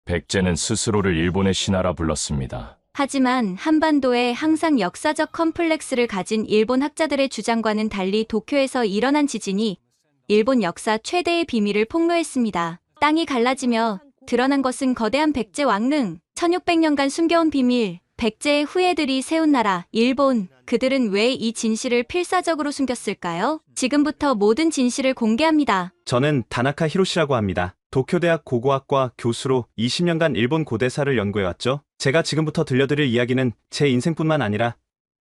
백제는 스스로를 일본의 신하라 불렀습니다. 하지만 한반도에 항상 역사적 컴플렉스를 가진 일본 학자들의 주장과는 달리 도쿄에서 일어난 지진이 일본 역사 최대의 비밀을 폭로했습니다. 땅이 갈라지며 드러난 것은 거대한 백제 왕릉, 1600년간 숨겨온 비밀, 백제의 후예들이 세운 나라, 일본. 그들은 왜 이 진실을 필사적으로 숨겼을까요? 지금부터 모든 진실을 공개합니다. 저는 다나카 히로시라고 합니다. 도쿄대학 고고학과 교수로 20년간 일본 고대사를 연구해왔죠. 제가 지금부터 들려드릴 이야기는 제 인생뿐만 아니라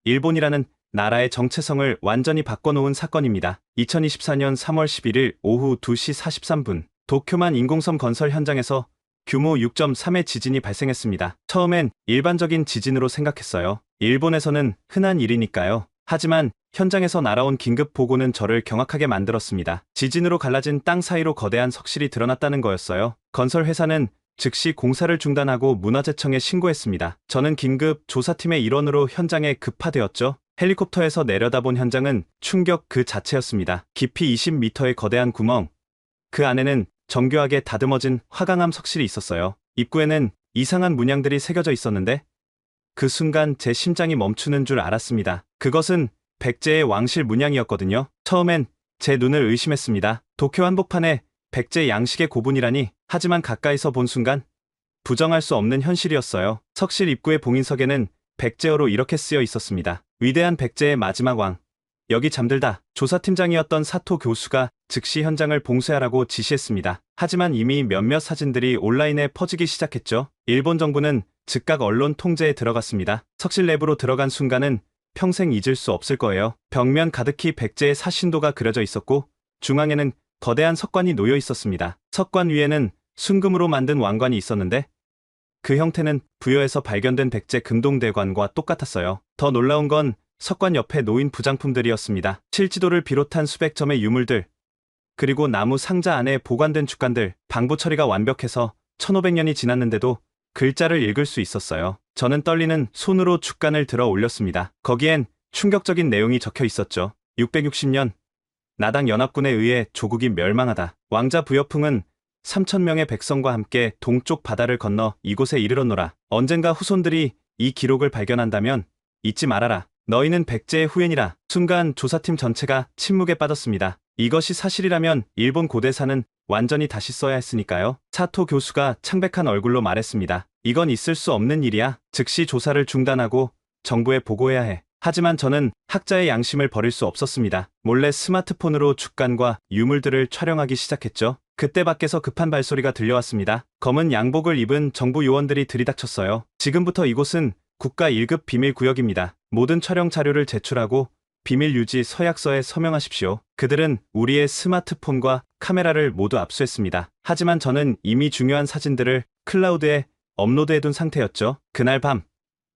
일본이라는 나라의 정체성을 완전히 바꿔놓은 사건입니다. 2024년 3월 11일 오후 2시 43분 도쿄만 인공섬 건설 현장에서 규모 6.3의 지진이 발생했습니다. 처음엔 일반적인 지진으로 생각했어요. 일본에서는 흔한 일이니까요. 하지만 현장에서 날아온 긴급 보고는 저를 경악하게 만들었습니다. 지진으로 갈라진 땅 사이로 거대한 석실이 드러났다는 거였어요. 건설 회사는 즉시 공사를 중단하고 문화재청에 신고했습니다. 저는 긴급 조사팀의 일원으로 현장에 급파되었죠. 헬리콥터에서 내려다본 현장은 충격 그 자체였습니다. 깊이 20m의 거대한 구멍, 그 안에는 정교하게 다듬어진 화강암 석실이 있었어요. 입구에는 이상한 문양들이 새겨져 있었는데 그 순간 제 심장이 멈추는 줄 알았습니다. 그것은 백제의 왕실 문양이었거든요. 처음엔 제 눈을 의심했습니다. 도쿄 한복판에 백제 양식의 고분이라니. 하지만 가까이서 본 순간 부정할 수 없는 현실이었어요. 석실 입구의 봉인석에는 백제어로 이렇게 쓰여 있었습니다. 위대한 백제의 마지막 왕, 여기 잠들다. 조사팀장이었던 사토 교수가 즉시 현장을 봉쇄하라고 지시했습니다. 하지만 이미 몇몇 사진들이 온라인에 퍼지기 시작했죠. 일본 정부는 즉각 언론 통제에 들어갔습니다. 석실 내부로 들어간 순간은 평생 잊을 수 없을 거예요. 벽면 가득히 백제의 사신도가 그려져 있었고 중앙에는 거대한 석관이 놓여 있었습니다. 석관 위에는 순금으로 만든 왕관이 있었는데 그 형태는 부여에서 발견된 백제 금동대관과 똑같았어요. 더 놀라운 건 석관 옆에 놓인 부장품들이었습니다. 실지도를 비롯한 수백 점의 유물들, 그리고 나무 상자 안에 보관된 죽간들. 방부 처리가 완벽해서 1500년이 지났는데도 글자를 읽을 수 있었어요. 저는 떨리는 손으로 죽간을 들어 올렸습니다. 거기엔 충격적인 내용이 적혀 있었죠. 660년, 나당 연합군에 의해 조국이 멸망하다. 왕자 부여풍은 3000명의 백성과 함께 동쪽 바다를 건너 이곳에 이르렀노라. 언젠가 후손들이 이 기록을 발견한다면 잊지 말아라. 너희는 백제의 후예니라. 순간 조사팀 전체가 침묵에 빠졌습니다. 이것이 사실이라면 일본 고대사는 완전히 다시 써야 했으니까요. 사토 교수가 창백한 얼굴로 말했습니다. 이건 있을 수 없는 일이야. 즉시 조사를 중단하고 정부에 보고해야 해. 하지만 저는 학자의 양심을 버릴 수 없었습니다. 몰래 스마트폰으로 죽간과 유물들을 촬영하기 시작했죠. 그때 밖에서 급한 발소리가 들려왔습니다. 검은 양복을 입은 정부 요원들이 들이닥쳤어요. 지금부터 이곳은 국가 1급 비밀 구역입니다. 모든 촬영 자료를 제출하고 비밀 유지 서약서에 서명하십시오. 그들은 우리의 스마트폰과 카메라를 모두 압수했습니다. 하지만 저는 이미 중요한 사진들을 클라우드에 업로드해둔 상태였죠. 그날 밤,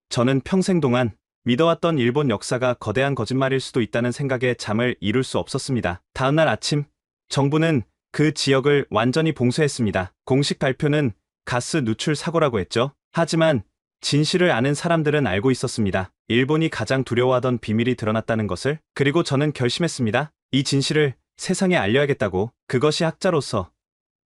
저는 평생 동안 믿어왔던 일본 역사가 거대한 거짓말일 수도 있다는 생각에 잠을 이룰 수 없었습니다. 다음날 아침, 정부는 그 지역을 완전히 봉쇄했습니다. 공식 발표는 가스 누출 사고라고 했죠. 하지만 진실을 아는 사람들은 알고 있었습니다. 일본이 가장 두려워하던 비밀이 드러났다는 것을. 그리고 저는 결심했습니다. 이 진실을 세상에 알려야겠다고. 그것이 학자로서,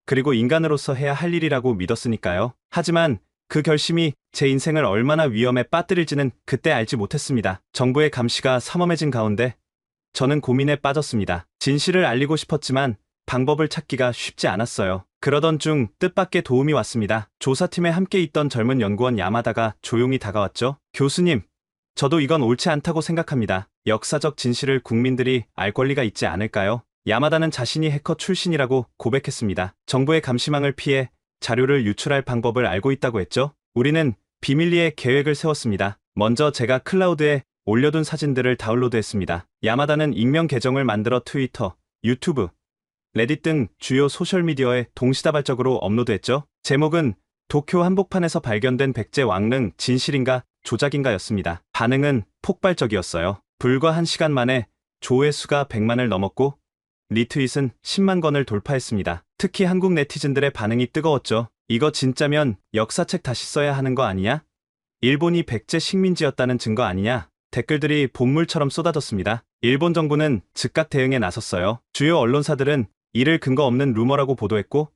그리고 인간으로서 해야 할 일이라고 믿었으니까요. 하지만 그 결심이 제 인생을 얼마나 위험에 빠뜨릴지는 그때 알지 못했습니다. 정부의 감시가 삼엄해진 가운데 저는 고민에 빠졌습니다. 진실을 알리고 싶었지만 방법을 찾기가 쉽지 않았어요. 그러던 중 뜻밖의 도움이 왔습니다. 조사팀에 함께 있던 젊은 연구원 야마다가 조용히 다가왔죠. 교수님, 저도 이건 옳지 않다고 생각합니다. 역사적 진실을 국민들이 알 권리가 있지 않을까요? 야마다는 자신이 해커 출신이라고 고백했습니다. 정부의 감시망을 피해 자료를 유출할 방법을 알고 있다고 했죠. 우리는 비밀리에 계획을 세웠습니다. 먼저 제가 클라우드에 올려둔 사진들을 다운로드했습니다. 야마다는 익명 계정을 만들어 트위터, 유튜브, 레딧 등 주요 소셜미디어에 동시다발적으로 업로드했죠. 제목은 도쿄 한복판에서 발견된 백제 왕릉 진실인가 조작인가였습니다. 반응은 폭발적이었어요. 불과 1시간 만에 조회수가 100만을 넘었고 리트윗은 10만 건을 돌파했습니다. 특히 한국 네티즌들의 반응이 뜨거웠죠. 이거 진짜면 역사책 다시 써야 하는 거 아니냐? 일본이 백제 식민지였다는 증거 아니냐? 댓글들이 본물처럼 쏟아졌습니다. 일본 정부는 즉각 대응에 나섰어요. 주요 언론사들은 이를 근거 없는 루머라고 보도했고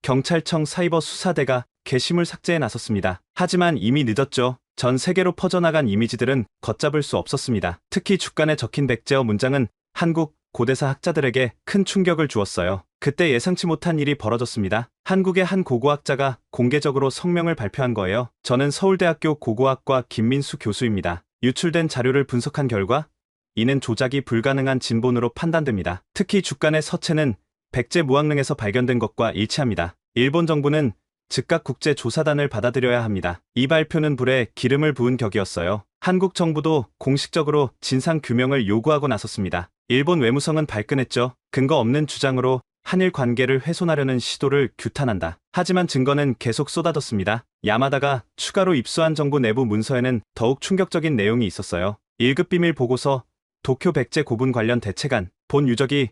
경찰청 사이버 수사대가 게시물 삭제에 나섰습니다. 하지만 이미 늦었죠. 전 세계로 퍼져나간 이미지들은 걷잡을 수 없었습니다. 특히 주간에 적힌 백제어 문장은 한국 고대사 학자들에게 큰 충격을 주었어요. 그때 예상치 못한 일이 벌어졌습니다. 한국의 한 고고학자가 공개적으로 성명을 발표한 거예요. 저는 서울대학교 고고학과 김민수 교수입니다. 유출된 자료를 분석한 결과 이는 조작이 불가능한 진본으로 판단됩니다. 특히 주간의 서체는 백제 무왕릉에서 발견된 것과 일치합니다. 일본 정부는 즉각 국제조사단을 받아들여야 합니다. 이 발표는 불에 기름을 부은 격이었어요. 한국 정부도 공식적으로 진상규명을 요구하고 나섰습니다. 일본 외무성은 발끈했죠. 근거 없는 주장으로 한일 관계를 훼손하려는 시도를 규탄한다. 하지만 증거는 계속 쏟아졌습니다. 야마다가 추가로 입수한 정부 내부 문서에는 더욱 충격적인 내용이 있었어요. 1급 비밀 보고서, 도쿄 백제 고분 관련 대책안, 본 유적이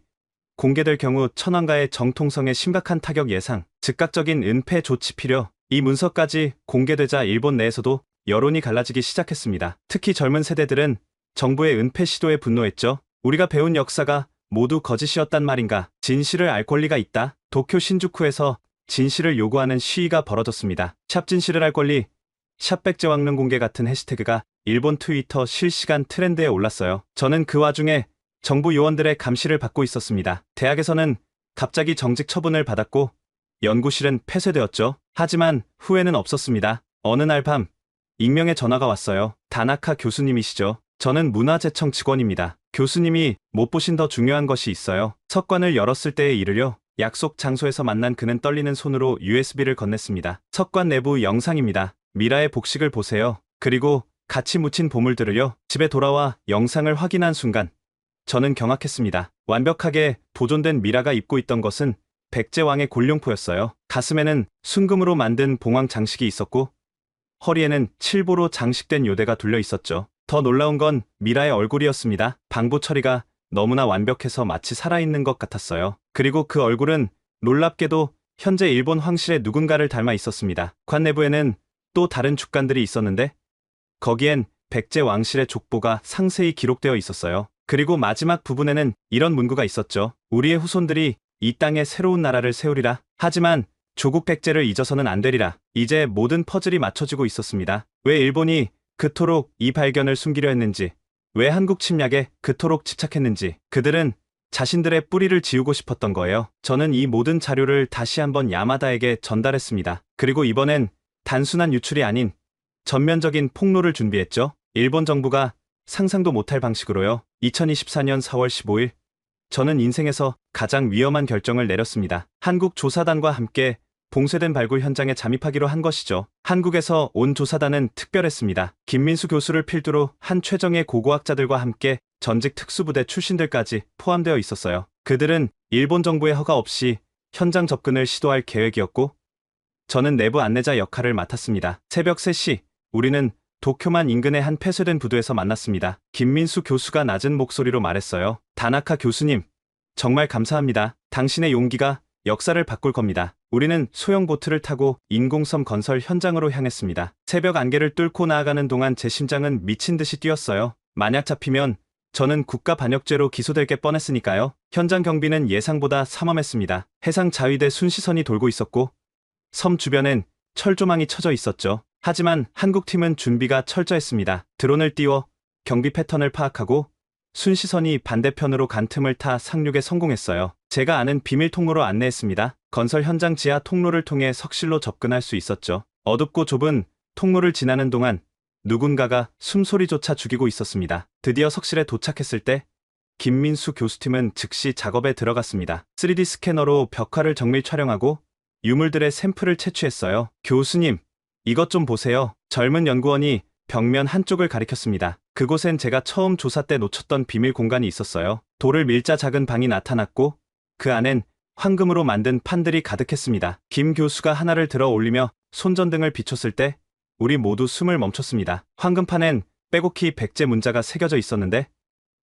공개될 경우 천황가의 정통성에 심각한 타격 예상, 즉각적인 은폐 조치 필요. 이 문서까지 공개되자 일본 내에서도 여론이 갈라지기 시작했습니다. 특히 젊은 세대들은 정부의 은폐 시도에 분노했죠. 우리가 배운 역사가 모두 거짓이었단 말인가? 진실을 알 권리가 있다. 도쿄 신주쿠에서 진실을 요구하는 시위가 벌어졌습니다. 샵 진실을 알 권리, 샵 백제왕릉 공개 같은 해시태그가 일본 트위터 실시간 트렌드에 올랐어요. 저는 그 와중에 정부 요원들의 감시를 받고 있었습니다. 대학에서는 갑자기 정직 처분을 받았고 연구실은 폐쇄되었죠. 하지만 후회는 없었습니다. 어느 날 밤 익명의 전화가 왔어요. 다나카 교수님이시죠. 저는 문화재청 직원입니다. 교수님이 못 보신 더 중요한 것이 있어요. 석관을 열었을 때의 일을요. 약속 장소에서 만난 그는 떨리는 손으로 USB를 건넸습니다. 석관 내부 영상입니다. 미라의 복식을 보세요. 그리고 같이 묻힌 보물들을요. 집에 돌아와 영상을 확인한 순간 저는 경악했습니다. 완벽하게 보존된 미라가 입고 있던 것은 백제왕의 골룡포였어요. 가슴에는 순금으로 만든 봉황 장식이 있었고 허리에는 칠보로 장식된 요대가 둘려 있었죠. 더 놀라운 건 미라의 얼굴이었습니다. 방부 처리가 너무나 완벽해서 마치 살아있는 것 같았어요. 그리고 그 얼굴은 놀랍게도 현재 일본 황실의 누군가를 닮아 있었습니다. 관 내부에는 또 다른 죽간들이 있었는데 거기엔 백제 왕실의 족보가 상세히 기록되어 있었어요. 그리고 마지막 부분에는 이런 문구가 있었죠. 우리의 후손들이 이 땅에 새로운 나라를 세우리라. 하지만 조국 백제를 잊어서는 안 되리라. 이제 모든 퍼즐이 맞춰지고 있었습니다. 왜 일본이 그토록 이 발견을 숨기려 했는지, 왜 한국 침략에 그토록 집착했는지, 그들은 자신들의 뿌리를 지우고 싶었던 거예요. 저는 이 모든 자료를 다시 한번 야마다에게 전달했습니다. 그리고 이번엔 단순한 유출이 아닌 전면적인 폭로를 준비했죠. 일본 정부가 상상도 못할 방식으로요. 2024년 4월 15일, 저는 인생에서 가장 위험한 결정을 내렸습니다. 한국 조사단과 함께 봉쇄된 발굴 현장에 잠입하기로 한 것이죠. 한국에서 온 조사단은 특별했습니다. 김민수 교수를 필두로 한 최정예 고고학자들과 함께 전직 특수부대 출신들까지 포함되어 있었어요. 그들은 일본 정부의 허가 없이 현장 접근을 시도할 계획이었고 저는 내부 안내자 역할을 맡았습니다. 새벽 3시, 우리는 도쿄만 인근의 한 폐쇄된 부두에서 만났습니다. 김민수 교수가 낮은 목소리로 말했어요. 다나카 교수님, 정말 감사합니다. 당신의 용기가 역사를 바꿀 겁니다. 우리는 소형 보트를 타고 인공섬 건설 현장으로 향했습니다. 새벽 안개를 뚫고 나아가는 동안 제 심장은 미친 듯이 뛰었어요. 만약 잡히면 저는 국가반역죄로 기소될 게 뻔했으니까요. 현장 경비는 예상보다 삼엄했습니다. 해상 자위대 순시선이 돌고 있었고 섬 주변엔 철조망이 쳐져 있었죠. 하지만 한국팀은 준비가 철저했습니다. 드론을 띄워 경비 패턴을 파악하고 순시선이 반대편으로 간 틈을 타 상륙에 성공했어요. 제가 아는 비밀 통로로 안내했습니다. 건설 현장 지하 통로를 통해 석실로 접근할 수 있었죠. 어둡고 좁은 통로를 지나는 동안 누군가가 숨소리조차 죽이고 있었습니다. 드디어 석실에 도착했을 때 김민수 교수팀은 즉시 작업에 들어갔습니다. 3D 스캐너로 벽화를 정밀 촬영하고 유물들의 샘플을 채취했어요. 교수님, 이것 좀 보세요. 젊은 연구원이 벽면 한쪽을 가리켰습니다. 그곳엔 제가 처음 조사 때 놓쳤던 비밀 공간이 있었어요. 돌을 밀자 작은 방이 나타났고 그 안엔 황금으로 만든 판들이 가득했습니다. 김 교수가 하나를 들어 올리며 손전등을 비췄을 때 우리 모두 숨을 멈췄습니다. 황금판엔 빼곡히 백제 문자가 새겨져 있었는데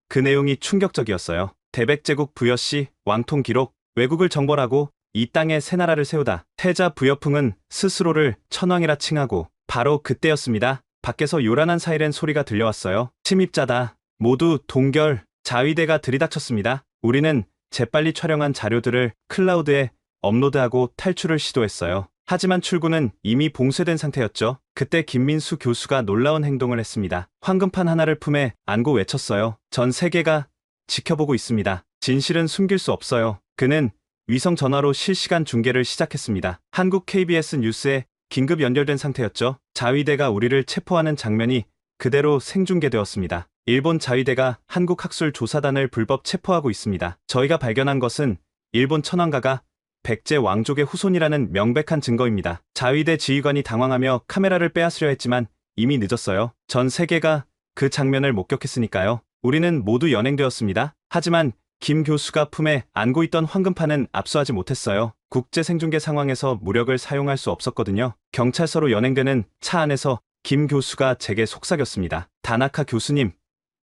그 내용이 충격적이었어요. 대백제국 부여시 왕통 기록, 외국을 정벌하고 이 땅에 새 나라를 세우다. 태자 부여풍은 스스로를 천왕이라 칭하고 바로 그때였습니다. 밖에서 요란한 사이렌 소리가 들려왔어요. 침입자다. 모두 동결. 자위대가 들이닥쳤습니다. 우리는 재빨리 촬영한 자료들을 클라우드에 업로드하고 탈출을 시도했어요. 하지만 출구는 이미 봉쇄된 상태였죠. 그때 김민수 교수가 놀라운 행동을 했습니다. 황금판 하나를 품에 안고 외쳤어요. 전 세계가 지켜보고 있습니다. 진실은 숨길 수 없어요. 그는 위성 전화로 실시간 중계를 시작했습니다. 한국 KBS 뉴스에 긴급 연결된 상태였죠. 자위대가 우리를 체포하는 장면이 그대로 생중계되었습니다. 일본 자위대가 한국학술조사단을 불법 체포하고 있습니다. 저희가 발견한 것은 일본 천황가가 백제 왕족의 후손이라는 명백한 증거입니다. 자위대 지휘관이 당황하며 카메라를 빼앗으려 했지만 이미 늦었어요. 전 세계가 그 장면을 목격했으니까요. 우리는 모두 연행되었습니다. 하지만 김 교수가 품에 안고 있던 황금판은 압수하지 못했어요. 국제 생중계 상황에서 무력을 사용할 수 없었거든요. 경찰서로 연행되는 차 안에서 김 교수가 제게 속삭였습니다. 다나카 교수님,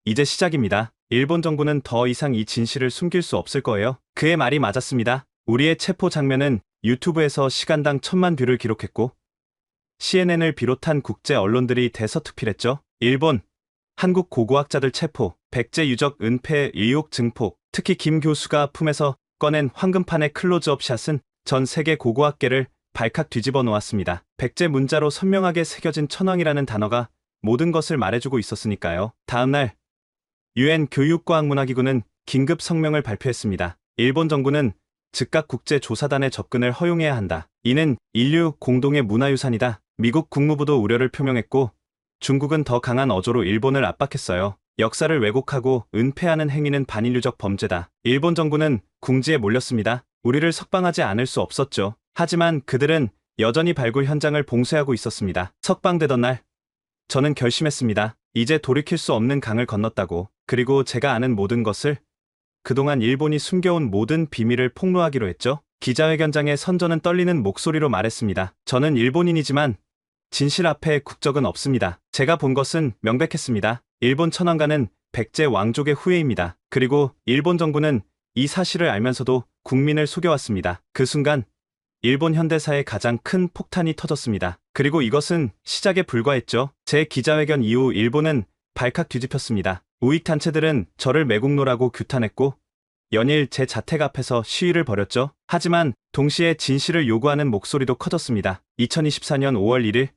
이제 시작입니다. 일본 정부는 더 이상 이 진실을 숨길 수 없을 거예요. 그의 말이 맞았습니다. 우리의 체포 장면은 유튜브에서 시간당 1000만 뷰를 기록했고 CNN을 비롯한 국제 언론들이 대서특필했죠. 일본, 한국 고고학자들 체포, 백제 유적 은폐 의혹 증폭, 특히 김 교수가 품에서 꺼낸 황금판의 클로즈업 샷은 전 세계 고고학계를 발칵 뒤집어 놓았습니다. 백제 문자로 선명하게 새겨진 천황이라는 단어가 모든 것을 말해주고 있었으니까요. 다음날 UN 교육과학문화기구는 긴급 성명을 발표했습니다. 일본 정부는 즉각 국제조사단의 접근을 허용해야 한다. 이는 인류 공동의 문화유산이다. 미국 국무부도 우려를 표명했고 중국은 더 강한 어조로 일본을 압박했어요. 역사를 왜곡하고 은폐하는 행위는 반인류적 범죄다. 일본 정부는 궁지에 몰렸습니다. 우리를 석방하지 않을 수 없었죠. 하지만 그들은 여전히 발굴 현장을 봉쇄하고 있었습니다. 석방되던 날 저는 결심했습니다. 이제 돌이킬 수 없는 강을 건넜다고. 그리고 제가 아는 모든 것을, 그동안 일본이 숨겨온 모든 비밀을 폭로하기로 했죠. 기자회견장에 선 저는 떨리는 목소리로 말했습니다. 저는 일본인이지만 진실 앞에 국적은 없습니다. 제가 본 것은 명백했습니다. 일본 천황가는 백제 왕족의 후예입니다. 그리고 일본 정부는 이 사실을 알면서도 국민을 속여왔습니다. 그 순간 일본 현대사의 가장 큰 폭탄이 터졌습니다. 그리고 이것은 시작에 불과했죠. 제 기자회견 이후 일본은 발칵 뒤집혔습니다. 우익단체들은 저를 매국노라고 규탄했고 연일 제 자택 앞에서 시위를 벌였죠. 하지만 동시에 진실을 요구하는 목소리도 커졌습니다. 2024년 5월 1일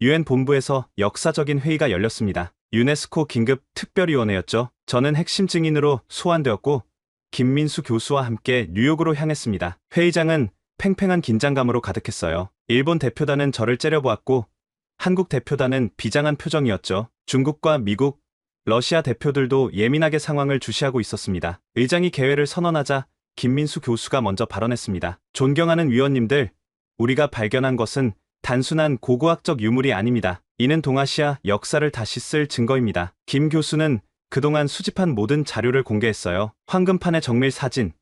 UN 본부에서 역사적인 회의가 열렸습니다. 유네스코 긴급 특별위원회였죠. 저는 핵심 증인으로 소환되었고 김민수 교수와 함께 뉴욕으로 향했습니다. 회의장은 팽팽한 긴장감으로 가득했어요. 일본 대표단은 저를 째려보았고 한국 대표단은 비장한 표정이었죠. 중국과 미국, 러시아 대표들도 예민하게 상황을 주시하고 있었습니다. 의장이 개회를 선언하자 김민수 교수가 먼저 발언했습니다. 존경하는 위원님들, 우리가 발견한 것은 단순한 고고학적 유물이 아닙니다. 이는 동아시아 역사를 다시 쓸 증거입니다. 김 교수는 그동안 수집한 모든 자료를 공개했어요. 황금판의 정밀 사진,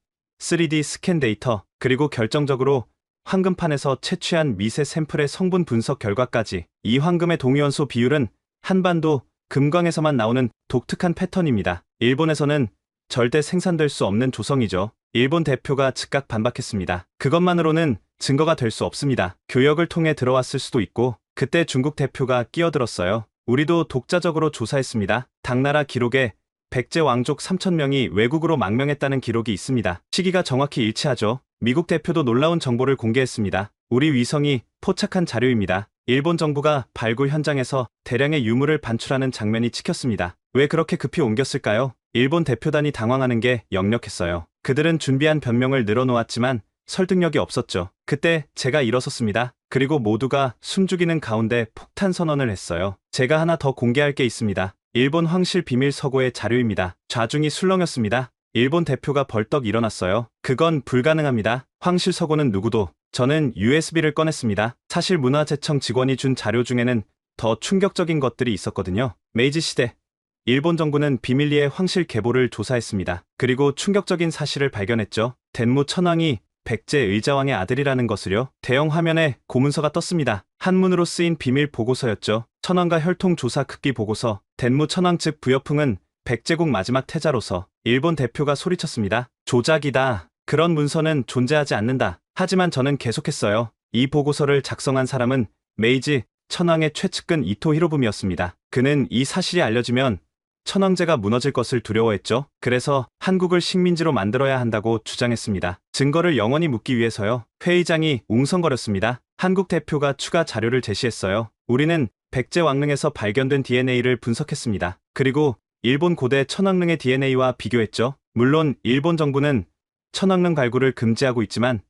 3D 스캔 데이터, 그리고 결정적으로 황금판에서 채취한 미세 샘플의 성분 분석 결과까지. 이 황금의 동위원소 비율은 한반도 금광에서만 나오는 독특한 패턴입니다. 일본에서는 절대 생산될 수 없는 조성이죠. 일본 대표가 즉각 반박했습니다. 그것만으로는 증거가 될 수 없습니다. 교역을 통해 들어왔을 수도 있고. 그때 중국 대표가 끼어들었어요. 우리도 독자적으로 조사했습니다. 당나라 기록에 백제 왕족 3,000명이 외국으로 망명했다는 기록이 있습니다. 시기가 정확히 일치하죠. 미국 대표도 놀라운 정보를 공개했습니다. 우리 위성이 포착한 자료입니다. 일본 정부가 발굴 현장에서 대량의 유물을 반출하는 장면이 찍혔습니다. 왜 그렇게 급히 옮겼을까요? 일본 대표단이 당황하는 게 역력했어요. 그들은 준비한 변명을 늘어놓았지만 설득력이 없었죠. 그때 제가 일어섰습니다. 그리고 모두가 숨죽이는 가운데 폭탄 선언을 했어요. 제가 하나 더 공개할 게 있습니다. 일본 황실 비밀 서고의 자료입니다. 좌중이 술렁였습니다. 일본 대표가 벌떡 일어났어요. 그건 불가능합니다. 황실 서고는 누구도. 저는 USB를 꺼냈습니다. 사실 문화재청 직원이 준 자료 중에는 더 충격적인 것들이 있었거든요. 메이지 시대 일본 정부는 비밀리에 황실 계보를 조사했습니다. 그리고 충격적인 사실을 발견했죠. 덴무 천황이 백제 의자왕의 아들이라는 것을요. 대형 화면에 고문서가 떴습니다. 한문으로 쓰인 비밀 보고서였죠. 천황과 혈통 조사 급기 보고서. 덴무 천황 측 부여풍은 백제국 마지막 태자로서. 일본 대표가 소리쳤습니다. 조작이다. 그런 문서는 존재하지 않는다. 하지만 저는 계속했어요. 이 보고서를 작성한 사람은 메이지 천황의 최측근 이토 히로부미였습니다. 그는 이 사실이 알려지면 천황제가 무너질 것을 두려워했죠. 그래서 한국을 식민지로 만들어야 한다고 주장했습니다. 증거를 영원히 묻기 위해서요. 회의장이 웅성거렸습니다. 한국 대표가 추가 자료를 제시했어요. 우리는 백제 왕릉에서 발견된 DNA를 분석했습니다. 그리고 일본 고대 천왕릉의 DNA와 비교했죠. 물론 일본 정부는 천왕릉 발굴을 금지하고 있지만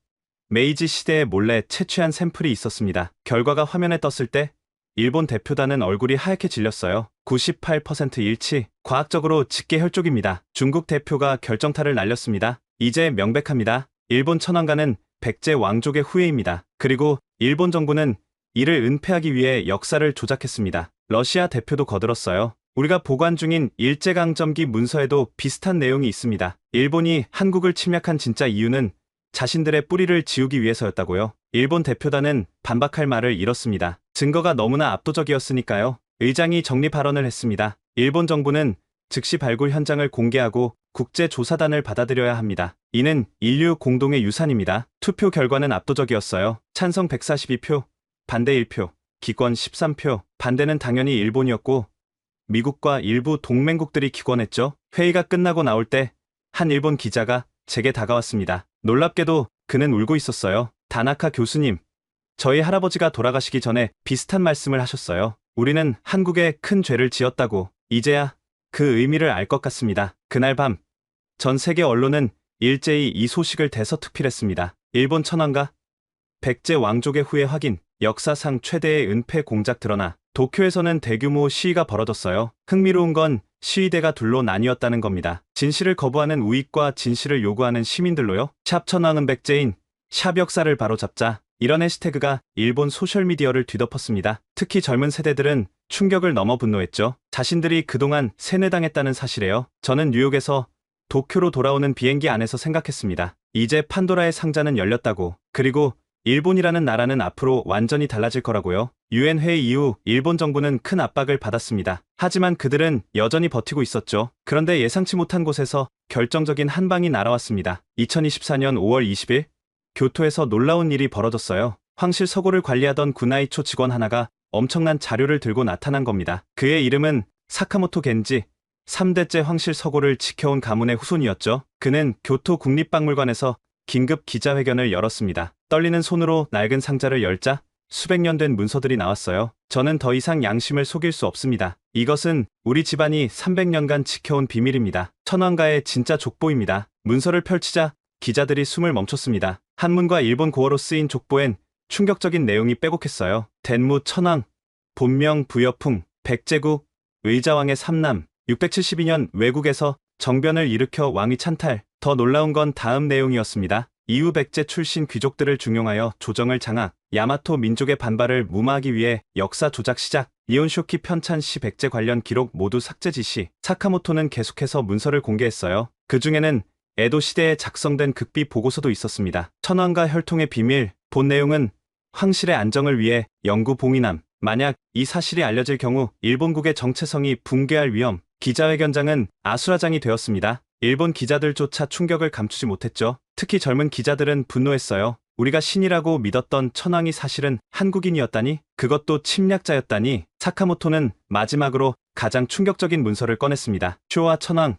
메이지 시대에 몰래 채취한 샘플이 있었습니다. 결과가 화면에 떴을 때 일본 대표단은 얼굴이 하얗게 질렸어요. 98% 일치, 과학적으로 직계혈족입니다. 중국 대표가 결정타를 날렸습니다. 이제 명백합니다. 일본 천왕가는 백제 왕족의 후예입니다. 그리고 일본 정부는 이를 은폐하기 위해 역사를 조작했습니다. 러시아 대표도 거들었어요. 우리가 보관 중인 일제강점기 문서에도 비슷한 내용이 있습니다. 일본이 한국을 침략한 진짜 이유는 자신들의 뿌리를 지우기 위해서였다고요. 일본 대표단은 반박할 말을 잃었습니다. 증거가 너무나 압도적이었으니까요. 의장이 정리 발언을 했습니다. 일본 정부는 즉시 발굴 현장을 공개하고 국제조사단을 받아들여야 합니다. 이는 인류 공동의 유산입니다. 투표 결과는 압도적이었어요. 찬성 142표, 반대 1표, 기권 13표, 반대는 당연히 일본이었고 미국과 일부 동맹국들이 기권했죠. 회의가 끝나고 나올 때 한 일본 기자가 제게 다가왔습니다. 놀랍게도 그는 울고 있었어요. 다나카 교수님, 저희 할아버지가 돌아가시기 전에 비슷한 말씀을 하셨어요. 우리는 한국에 큰 죄를 지었다고. 이제야 그 의미를 알 것 같습니다. 그날 밤 전 세계 언론은 일제히 이 소식을 대서특필했습니다. 일본 천황가 백제 왕족의 후예 확인, 역사상 최대의 은폐 공작 드러나. 도쿄에서는 대규모 시위가 벌어졌어요. 흥미로운 건 시위대가 둘로 나뉘었다는 겁니다. 진실을 거부하는 우익과 진실을 요구하는 시민들로요. 샵 천황은 백제인, 샵 역사를 바로잡자. 이런 해시태그가 일본 소셜미디어를 뒤덮었습니다. 특히 젊은 세대들은 충격을 넘어 분노했죠. 자신들이 그동안 세뇌당했다는 사실에요. 저는 뉴욕에서 도쿄로 돌아오는 비행기 안에서 생각했습니다. 이제 판도라의 상자는 열렸다고. 그리고 일본이라는 나라는 앞으로 완전히 달라질 거라고요. 유엔 회의 이후 일본 정부는 큰 압박을 받았습니다. 하지만 그들은 여전히 버티고 있었죠. 그런데 예상치 못한 곳에서 결정적인 한 방이 날아왔습니다. 2024년 5월 20일 교토에서 놀라운 일이 벌어졌어요. 황실 서고를 관리하던 구나이초 직원 하나가 엄청난 자료를 들고 나타난 겁니다. 그의 이름은 사카모토 겐지, 3대째 황실 서고를 지켜온 가문의 후손이었죠. 그는 교토 국립박물관에서 긴급 기자회견을 열었습니다. 떨리는 손으로 낡은 상자를 열자 수백 년 된 문서들이 나왔어요. 저는 더 이상 양심을 속일 수 없습니다. 이것은 우리 집안이 300년간 지켜온 비밀입니다. 천황가의 진짜 족보입니다. 문서를 펼치자 기자들이 숨을 멈췄습니다. 한문과 일본 고어로 쓰인 족보엔 충격적인 내용이 빼곡했어요. 덴무 천황, 본명 부여풍, 백제국, 의자왕의 삼남, 672년 외국에서 정변을 일으켜 왕위 찬탈. 더 놀라운 건 다음 내용이었습니다. 이후 백제 출신 귀족들을 중용하여 조정을 장악, 야마토 민족의 반발을 무마하기 위해 역사 조작 시작, 이온쇼키 편찬 시 백제 관련 기록 모두 삭제 지시. 사카모토는 계속해서 문서를 공개했어요. 그 중에는 에도 시대에 작성된 극비 보고서도 있었습니다. 천황가 혈통의 비밀. 본 내용은 황실의 안정을 위해 영구 봉인함. 만약 이 사실이 알려질 경우 일본국의 정체성이 붕괴할 위험. 기자회견장은 아수라장이 되었습니다. 일본 기자들조차 충격을 감추지 못했죠. 특히 젊은 기자들은 분노했어요. 우리가 신이라고 믿었던 천황이 사실은 한국인이었다니? 그것도 침략자였다니? 사카모토는 마지막으로 가장 충격적인 문서를 꺼냈습니다. 쇼와 천황,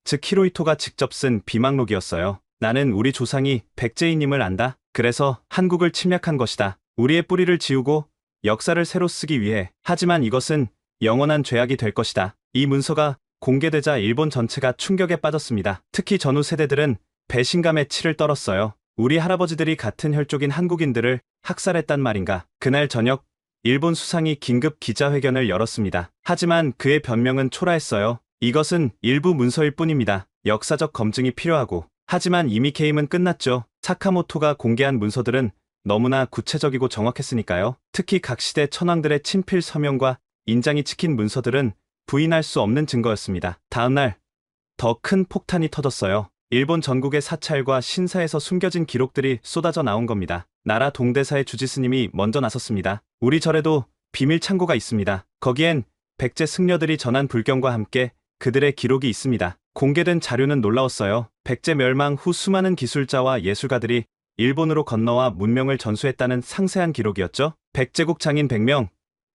즉 히로히토가 직접 쓴 비망록이었어요. 나는 우리 조상이 백제인임을 안다. 그래서 한국을 침략한 것이다. 우리의 뿌리를 지우고 역사를 새로 쓰기 위해. 하지만 이것은 영원한 죄악이 될 것이다. 이 문서가 공개되자 일본 전체가 충격에 빠졌습니다. 특히 전후 세대들은 배신감에 치를 떨었어요. 우리 할아버지들이 같은 혈족인 한국인들을 학살했단 말인가. 그날 저녁 일본 수상이 긴급 기자회견을 열었습니다. 하지만 그의 변명은 초라했어요. 이것은 일부 문서일 뿐입니다. 역사적 검증이 필요하고. 하지만 이미 게임은 끝났죠. 사카모토가 공개한 문서들은 너무나 구체적이고 정확했으니까요. 특히 각 시대 천황들의 친필 서명과 인장이 찍힌 문서들은 부인할 수 없는 증거였습니다. 다음날 더 큰 폭탄이 터졌어요. 일본 전국의 사찰과 신사에서 숨겨진 기록들이 쏟아져 나온 겁니다. 나라 동대사의 주지스님이 먼저 나섰습니다. 우리 절에도 비밀 창고가 있습니다. 거기엔 백제 승려들이 전한 불경과 함께 그들의 기록이 있습니다. 공개된 자료는 놀라웠어요. 백제 멸망 후 수많은 기술자와 예술가들이 일본으로 건너와 문명을 전수했다는 상세한 기록이었죠. 백제국 장인 100명,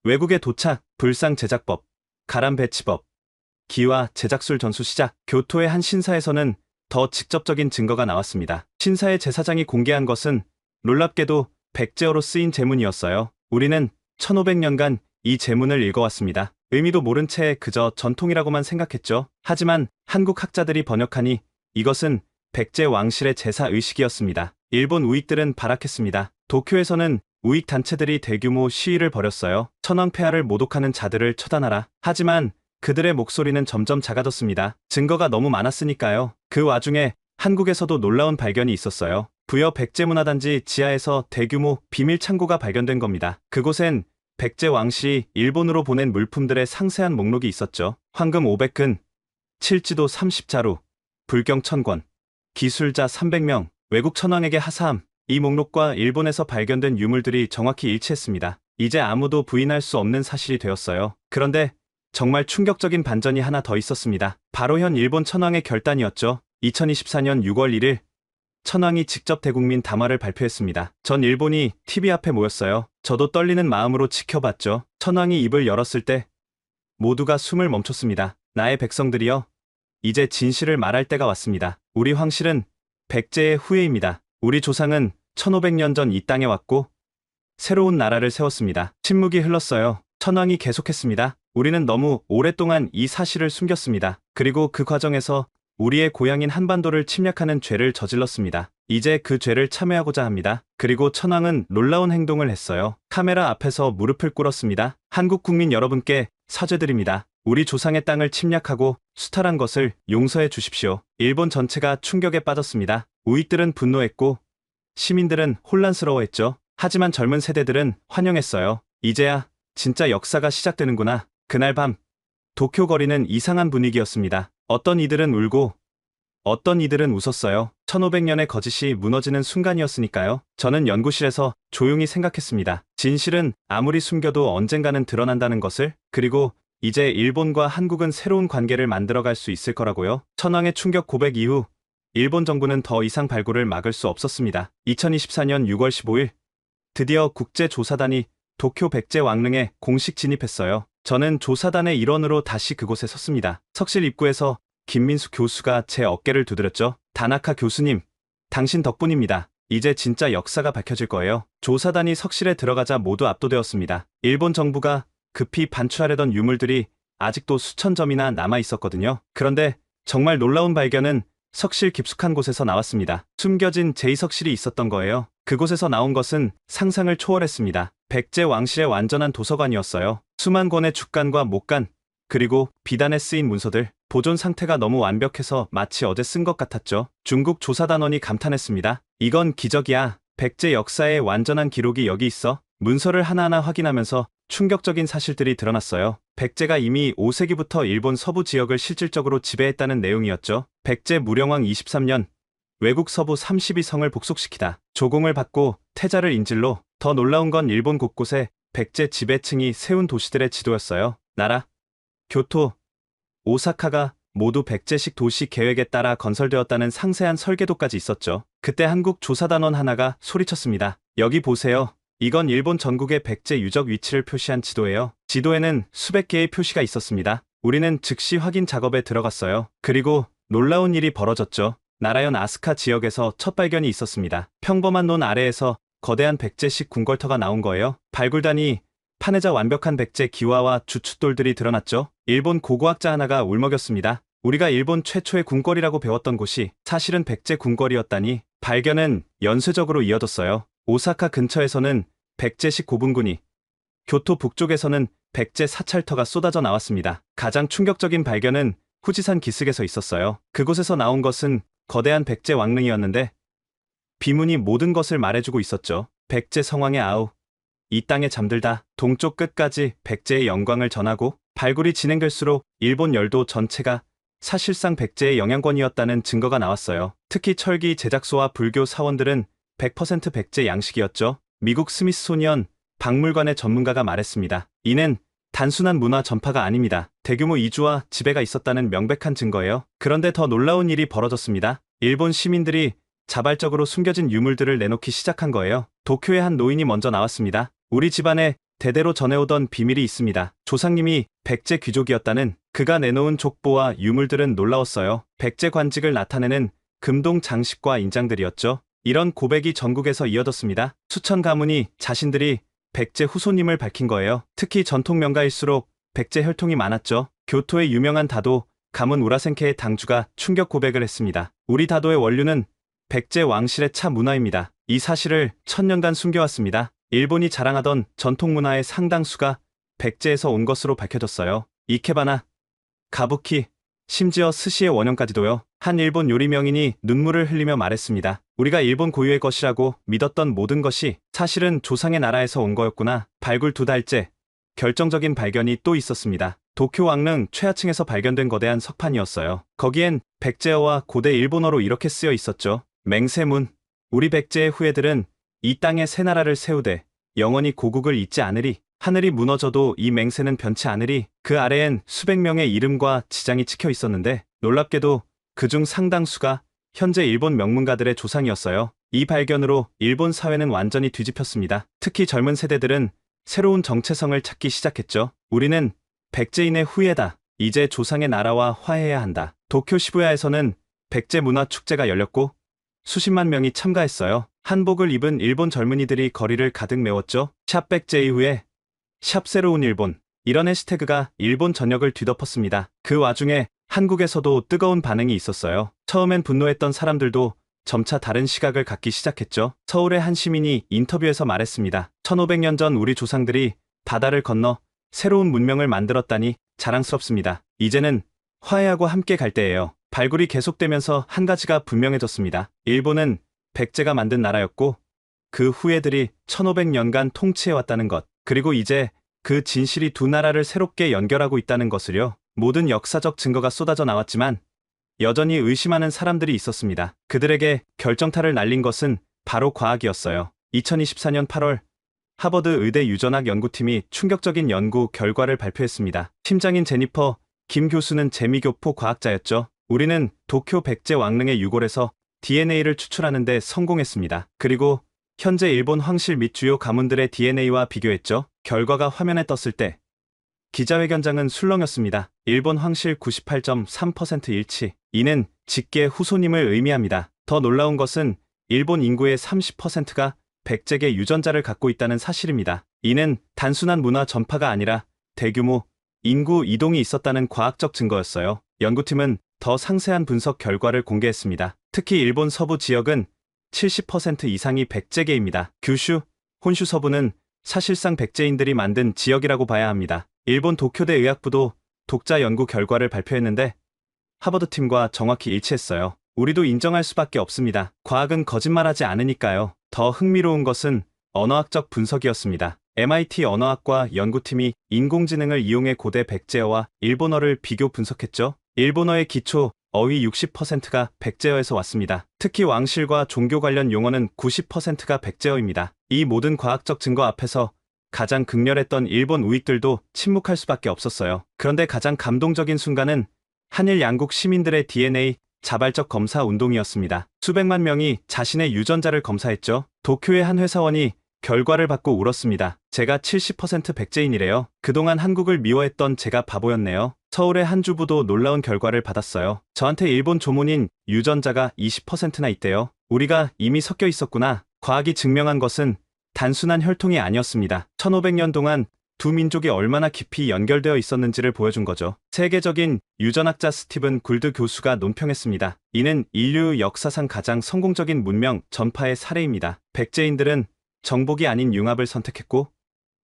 외국의 도착, 불상 제작법, 가람 배치법, 기와 제작술 전수 시작. 교토의 한 신사에서는 더 직접적인 증거가 나왔습니다. 신사의 제사장이 공개한 것은 놀랍게도 백제어로 쓰인 제문이었어요. 우리는 1500년간 이 제문을 읽어왔습니다. 의미도 모른 채 그저 전통이라고만 생각했죠. 하지만 한국 학자들이 번역하니 이것은 백제 왕실의 제사 의식이었습니다. 일본 우익들은 발악했습니다. 도쿄에서는 우익 단체들이 대규모 시위를 벌였어요. 천황폐하를 모독하는 자들을 처단하라. 하지만 그들의 목소리는 점점 작아졌습니다. 증거가 너무 많았으니까요. 그 와중에 한국에서도 놀라운 발견이 있었어요. 부여 백제문화단지 지하에서 대규모 비밀 창고가 발견된 겁니다. 그곳엔 백제 왕실이 일본으로 보낸 물품들의 상세한 목록이 있었죠. 황금 500근, 칠지도 30자루, 불경 1000권, 기술자 300명, 외국 천황에게 하사함. 이 목록과 일본에서 발견된 유물들이 정확히 일치했습니다. 이제 아무도 부인할 수 없는 사실이 되었어요. 그런데 정말 충격적인 반전이 하나 더 있었습니다. 바로 현 일본 천황의 결단이었죠. 2024년 6월 1일 천황이 직접 대국민 담화를 발표했습니다. 전 일본이 TV 앞에 모였어요. 저도 떨리는 마음으로 지켜봤죠. 천황이 입을 열었을 때 모두가 숨을 멈췄습니다. 나의 백성들이여, 이제 진실을 말할 때가 왔습니다. 우리 황실은 백제의 후예입니다. 우리 조상은 1500년 전 이 땅에 왔고 새로운 나라를 세웠습니다. 침묵이 흘렀어요. 천황이 계속했습니다. 우리는 너무 오랫동안 이 사실을 숨겼습니다. 그리고 그 과정에서 우리의 고향인 한반도를 침략하는 죄를 저질렀습니다. 이제 그 죄를 참회하고자 합니다. 그리고 천황은 놀라운 행동을 했어요. 카메라 앞에서 무릎을 꿇었습니다. 한국 국민 여러분께 사죄드립니다. 우리 조상의 땅을 침략하고 수탈한 것을 용서해 주십시오. 일본 전체가 충격에 빠졌습니다. 우익들은 분노했고 시민들은 혼란스러워했죠. 하지만 젊은 세대들은 환영했어요. 이제야 진짜 역사가 시작되는구나. 그날 밤 도쿄 거리는 이상한 분위기였습니다. 어떤 이들은 울고 어떤 이들은 웃었어요. 1500년의 거짓이 무너지는 순간이었으니까요. 저는 연구실에서 조용히 생각했습니다. 진실은 아무리 숨겨도 언젠가는 드러난다는 것을. 그리고 이제 일본과 한국은 새로운 관계를 만들어갈 수 있을 거라고요. 천황의 충격 고백 이후 일본 정부는 더 이상 발굴을 막을 수 없었습니다. 2024년 6월 15일 드디어 국제조사단이 도쿄 백제 왕릉에 공식 진입했어요. 저는 조사단의 일원으로 다시 그곳에 섰습니다. 석실 입구에서 김민수 교수가 제 어깨를 두드렸죠. 다나카 교수님, 당신 덕분입니다. 이제 진짜 역사가 밝혀질 거예요. 조사단이 석실에 들어가자 모두 압도되었습니다. 일본 정부가 급히 반출하려던 유물들이 아직도 수천 점이나 남아 있었거든요. 그런데 정말 놀라운 발견은 석실 깊숙한 곳에서 나왔습니다. 숨겨진 제2석실이 있었던 거예요. 그곳에서 나온 것은 상상을 초월했습니다. 백제 왕실의 완전한 도서관이었어요. 수만 권의 죽간과 목간, 그리고 비단에 쓰인 문서들, 보존 상태가 너무 완벽해서 마치 어제 쓴 것 같았죠. 중국 조사단원이 감탄했습니다. 이건 기적이야. 백제 역사의 완전한 기록이 여기 있어. 문서를 하나하나 확인하면서 충격적인 사실들이 드러났어요. 백제가 이미 5세기부터 일본 서부 지역을 실질적으로 지배했다는 내용이었죠. 백제 무령왕 23년 외국 서부 32성을 복속시키다. 조공을 받고 태자를 인질로. 더 놀라운 건 일본 곳곳에 백제 지배층이 세운 도시들의 지도였어요. 나라, 교토, 오사카가 모두 백제식 도시 계획에 따라 건설되었다는 상세한 설계도까지 있었죠. 그때 한국 조사단원 하나가 소리쳤습니다. 여기 보세요. 이건 일본 전국의 백제 유적 위치를 표시한 지도예요. 지도에는 수백 개의 표시가 있었습니다. 우리는 즉시 확인 작업에 들어갔어요. 그리고 놀라운 일이 벌어졌죠. 나라현 아스카 지역에서 첫 발견이 있었습니다. 평범한 논 아래에서 거대한 백제식 궁궐터가 나온 거예요. 발굴단이 파내자 완벽한 백제 기와와 주춧돌들이 드러났죠. 일본 고고학자 하나가 울먹였습니다. 우리가 일본 최초의 궁궐이라고 배웠던 곳이 사실은 백제 궁궐이었다니. 발견은 연쇄적으로 이어졌어요. 오사카 근처에서는 백제식 고분군이, 교토 북쪽에서는 백제 사찰터가 쏟아져 나왔습니다. 가장 충격적인 발견은 후지산 기슭에서 있었어요. 그곳에서 나온 것은 거대한 백제 왕릉이었는데 비문이 모든 것을 말해주고 있었죠. 백제 성왕의 아우, 이 땅에 잠들다. 동쪽 끝까지 백제의 영광을 전하고. 발굴이 진행될수록 일본 열도 전체가 사실상 백제의 영향권이었다는 증거가 나왔어요. 특히 철기 제작소와 불교 사원들은 100% 백제 양식이었죠. 미국 스미소니언 박물관의 전문가가 말했습니다. 이는 단순한 문화 전파가 아닙니다. 대규모 이주와 지배가 있었다는 명백한 증거예요. 그런데 더 놀라운 일이 벌어졌습니다. 일본 시민들이 자발적으로 숨겨진 유물들을 내놓기 시작한 거예요. 도쿄의 한 노인이 먼저 나왔습니다. 우리 집안에 대대로 전해오던 비밀이 있습니다. 조상님이 백제 귀족이었다는. 그가 내놓은 족보와 유물들은 놀라웠어요. 백제 관직을 나타내는 금동 장식과 인장들이었죠. 이런 고백이 전국에서 이어졌습니다. 수천 가문이 자신들이 백제 후손임을 밝힌 거예요. 특히 전통 명가일수록 백제 혈통이 많았죠. 교토의 유명한 다도 가문 우라센케의 당주가 충격 고백을 했습니다. 우리 다도의 원류는 백제 왕실의 차 문화입니다. 이 사실을 천년간 숨겨왔습니다. 일본이 자랑하던 전통 문화의 상당수가 백제에서 온 것으로 밝혀졌어요. 이케바나, 가부키, 심지어 스시의 원형까지도요. 한 일본 요리 명인이 눈물을 흘리며 말했습니다. 우리가 일본 고유의 것이라고 믿었던 모든 것이 사실은 조상의 나라에서 온 거였구나. 발굴 2달째 결정적인 발견이 또 있었습니다. 도쿄 왕릉 최하층에서 발견된 거대한 석판이었어요. 거기엔 백제어와 고대 일본어로 이렇게 쓰여 있었죠. 맹세문, 우리 백제의 후예들은 이 땅에 새 나라를 세우되 영원히 고국을 잊지 않으리. 하늘이 무너져도 이 맹세는 변치 않으리. 그 아래엔 수백 명의 이름과 지장이 찍혀 있었는데 놀랍게도 그중 상당수가 현재 일본 명문가들의 조상이었어요. 이 발견으로 일본 사회는 완전히 뒤집혔습니다. 특히 젊은 세대들은 새로운 정체성을 찾기 시작했죠. 우리는 백제인의 후예다. 이제 조상의 나라와 화해해야 한다. 도쿄 시부야에서는 백제 문화 축제가 열렸고 수십만 명이 참가했어요. 한복을 입은 일본 젊은이들이 거리를 가득 메웠죠. 샵 백제 이후에 샵 새로운 일본, 이런 해시태그가 일본 전역을 뒤덮었습니다. 그 와중에 한국에서도 뜨거운 반응이 있었어요. 처음엔 분노했던 사람들도 점차 다른 시각을 갖기 시작했죠. 서울의 한 시민이 인터뷰에서 말했습니다. 1500년 전 우리 조상들이 바다를 건너 새로운 문명을 만들었다니 자랑스럽습니다. 이제는 화해하고 함께 갈 때예요. 발굴이 계속되면서 한 가지가 분명해졌습니다. 일본은 백제가 만든 나라였고 그 후예들이 1500년간 통치해왔다는 것. 그리고 이제 그 진실이 두 나라를 새롭게 연결하고 있다는 것을요. 모든 역사적 증거가 쏟아져 나왔지만 여전히 의심하는 사람들이 있었습니다. 그들에게 결정타를 날린 것은 바로 과학이었어요. 2024년 8월 하버드 의대 유전학 연구팀이 충격적인 연구 결과를 발표했습니다. 팀장인 제니퍼 김 교수는 재미교포 과학자였죠. 우리는 도쿄 백제 왕릉의 유골에서 DNA를 추출하는 데 성공했습니다. 그리고 현재 일본 황실 및 주요 가문들의 DNA와 비교했죠. 결과가 화면에 떴을 때 기자회견장은 술렁였습니다. 일본 황실 98.3% 일치. 이는 직계 후손임을 의미합니다. 더 놀라운 것은 일본 인구의 30%가 백제계 유전자를 갖고 있다는 사실입니다. 이는 단순한 문화 전파가 아니라 대규모 인구 이동이 있었다는 과학적 증거였어요. 연구팀은 더 상세한 분석 결과를 공개했습니다. 특히 일본 서부 지역은 70% 이상이 백제계입니다. 규슈, 혼슈 서부는 사실상 백제인들이 만든 지역이라고 봐야 합니다. 일본 도쿄대 의학부도 독자 연구 결과를 발표했는데 하버드팀과 정확히 일치했어요. 우리도 인정할 수밖에 없습니다. 과학은 거짓말하지 않으니까요. 더 흥미로운 것은 언어학적 분석이었습니다. MIT 언어학과 연구팀이 인공지능을 이용해 고대 백제어와 일본어를 비교 분석했죠. 일본어의 기초 어휘 60%가 백제어에서 왔습니다. 특히 왕실과 종교 관련 용어는 90%가 백제어입니다. 이 모든 과학적 증거 앞에서 가장 극렬했던 일본 우익들도 침묵할 수밖에 없었어요. 그런데 가장 감동적인 순간은 한일 양국 시민들의 DNA 자발적 검사 운동이었습니다. 수백만 명이 자신의 유전자를 검사했죠. 도쿄의 한 회사원이 결과를 받고 울었습니다. 제가 70% 백제인이래요. 그동안 한국을 미워했던 제가 바보였네요. 서울의 한 주부도 놀라운 결과를 받았어요. 저한테 일본 조문인 유전자가 20%나 있대요. 우리가 이미 섞여 있었구나. 과학이 증명한 것은 단순한 혈통이 아니었습니다. 1500년 동안 두 민족이 얼마나 깊이 연결되어 있었는지를 보여준 거죠. 세계적인 유전학자 스티븐 굴드 교수가 논평했습니다. 이는 인류 역사상 가장 성공적인 문명 전파의 사례입니다. 백제인들은 정복이 아닌 융합을 선택했고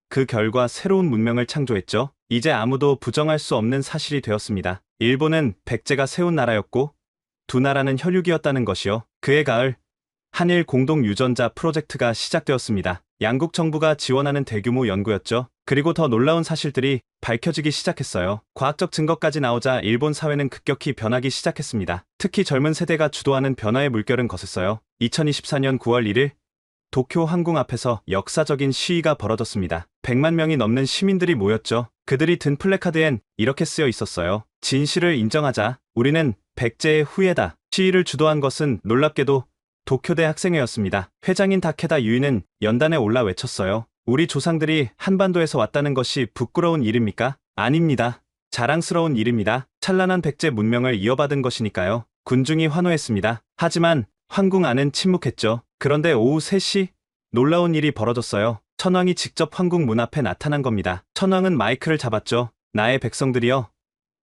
그 결과 새로운 문명을 창조했죠. 이제 아무도 부정할 수 없는 사실이 되었습니다. 일본은 백제가 세운 나라였고 두 나라는 혈육이었다는 것이요. 그해 가을 한일 공동 유전자 프로젝트가 시작되었습니다. 양국 정부가 지원하는 대규모 연구였죠. 그리고 더 놀라운 사실들이 밝혀지기 시작했어요. 과학적 증거까지 나오자 일본 사회는 급격히 변하기 시작했습니다. 특히 젊은 세대가 주도하는 변화의 물결은 거셌어요. 2024년 9월 1일 도쿄 항공 앞에서 역사적인 시위가 벌어졌습니다. 100만 명이 넘는 시민들이 모였죠. 그들이 든 플래카드엔 이렇게 쓰여 있었어요. 진실을 인정하자. 우리는 백제의 후예다. 시위를 주도한 것은 놀랍게도 도쿄대 학생회였습니다. 회장인 다케다 유이는 연단에 올라 외쳤어요. 우리 조상들이 한반도에서 왔다는 것이 부끄러운 일입니까? 아닙니다. 자랑스러운 일입니다. 찬란한 백제 문명을 이어받은 것이니까요. 군중이 환호했습니다. 하지만 황궁 안은 침묵했죠. 그런데 오후 3시 놀라운 일이 벌어졌어요. 천왕이 직접 황궁 문 앞에 나타난 겁니다. 천왕은 마이크를 잡았죠. 나의 백성들이여,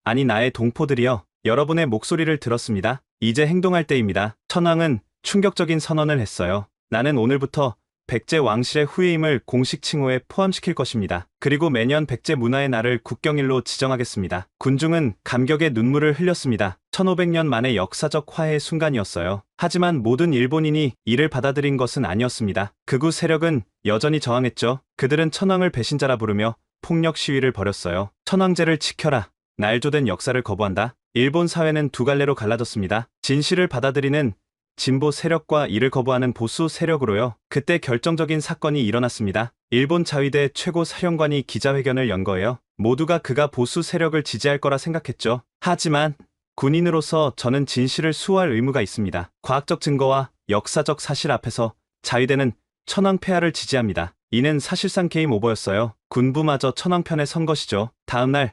아니 나의 동포들이여, 여러분의 목소리를 들었습니다. 이제 행동할 때입니다. 천왕은 충격적인 선언을 했어요. 나는 오늘부터 백제 왕실의 후예임을 공식 칭호에 포함시킬 것입니다. 그리고 매년 백제 문화의 날을 국경일로 지정하겠습니다. 군중은 감격의 눈물을 흘렸습니다. 1500년 만의 역사적 화해의 순간이었어요. 하지만 모든 일본인이 이를 받아들인 것은 아니었습니다. 극우 세력은 여전히 저항했죠. 그들은 천황을 배신자라 부르며 폭력 시위를 벌였어요. 천황제를 지켜라. 날조된 역사를 거부한다. 일본 사회는 두 갈래로 갈라졌습니다. 진실을 받아들이는 진보 세력과 이를 거부하는 보수 세력으로요. 그때 결정적인 사건이 일어났습니다. 일본 자위대 최고 사령관이 기자회견을 연 거예요. 모두가 그가 보수 세력을 지지할 거라 생각했죠. 하지만 군인으로서 저는 진실을 수호할 의무가 있습니다. 과학적 증거와 역사적 사실 앞에서 자위대는 천황 폐하를 지지합니다. 이는 사실상 게임 오버였어요. 군부마저 천황 편에 선 것이죠. 다음 날